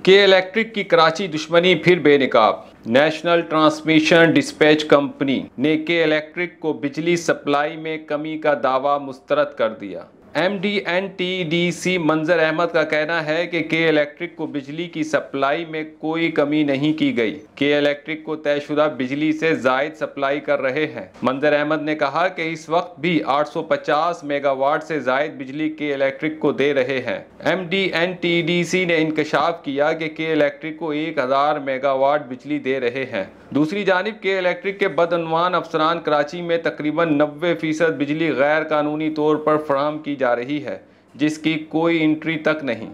के इलेक्ट्रिक की कराची दुश्मनी फिर बेनकाब। नेशनल ट्रांसमिशन डिस्पैच कंपनी ने के इलेक्ट्रिक को बिजली सप्लाई में कमी का दावा मुस्तरद कर दिया। MD NTDC मंजर अहमद का कहना है कि के इलेक्ट्रिक को बिजली की सप्लाई में कोई कमी नहीं की गई। के इलेक्ट्रिक को तयशुदा बिजली से जायद सप्लाई कर रहे हैं। मंजर अहमद ने कहा कि इस वक्त भी 850 मेगावाट से जायद बिजली के इलेक्ट्रिक को दे रहे हैं। MD NTDC ने इंकशाफ किया कि के इलेक्ट्रिक को 1000 मेगावाट बिजली दे रहे हैं। दूसरी जानिब के इलेक्ट्रिक के बदअनवान अफसरान कराची में तकरीबन 90% बिजली गैर कानूनी तौर पर फराहम की जा रही है, जिसकी कोई एंट्री तक नहीं।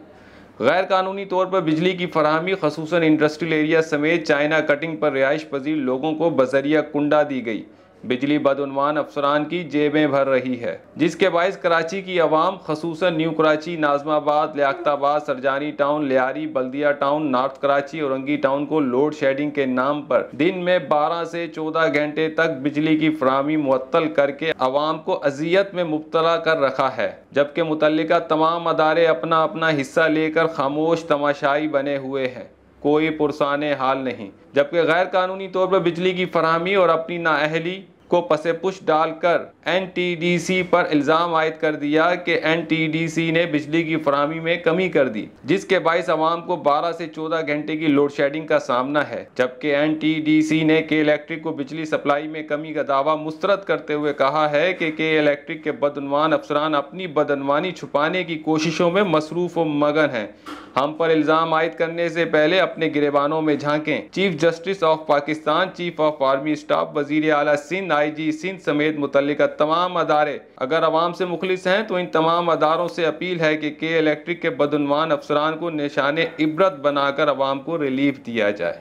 गैर कानूनी तौर पर बिजली की फराहमी खसूसन इंडस्ट्रियल एरिया समेत चाइना कटिंग पर रिहाइश पजीर लोगों को बजरिया कुंडा दी गई। बिजली बदउनवान अफसरान की जेबें भर रही है, जिसके बायस कराची की आवाम खसूसन न्यू कराची, नाजमाबाद, लियाकताबाद, सरजानी टाउन, लियारी, बल्दिया टाउन, नॉर्थ कराची और औरंगी टाउन को लोड शेडिंग के नाम पर दिन में 12 से 14 घंटे तक बिजली की फराहमी मुअत्तल करके आवाम को अजियत में मुब्तला कर रखा है, जबकि मुतल्लिका तमाम अदारे अपना अपना हिस्सा लेकर खामोश तमाशाई बने हुए हैं। कोई पुरसाने हाल नहीं, जबकि गैर कानूनी तौर पर बिजली की फराहमी और अपनी नाअहली को पसे पुश डालकर NTDC पर इल्ज़ाम आयद कर दिया कि NTDC ने बिजली की फराहमी में कमी कर दी, जिसके बायस आवाम को 12 से 14 घंटे की लोड शेडिंग का सामना है। जबकि NTDC ने के इलेक्ट्रिक को बिजली सप्लाई में कमी का दावा मुस्तरद करते हुए कहा है कि के इलेक्ट्रिक के बदउनवान अफसरान अपनी बदअनवानी छुपाने की कोशिशों में मसरूफ़ व मगन हैं। हम पर इल्ज़ाम आयद करने से पहले अपने गिरेबानों में झांकें। Chief justice of Pakistan, chief of army staff, वज़ीर आला सिंध, IG सिंध समेत मुतल्लिका तमाम अदारे अगर आवाम से मुखलिस हैं तो इन तमाम अदारों से अपील है कि के इलेक्ट्रिक के बदउनवान अफसरान को निशाने इबरत बनाकर आवाम को रिलीफ दिया जाए।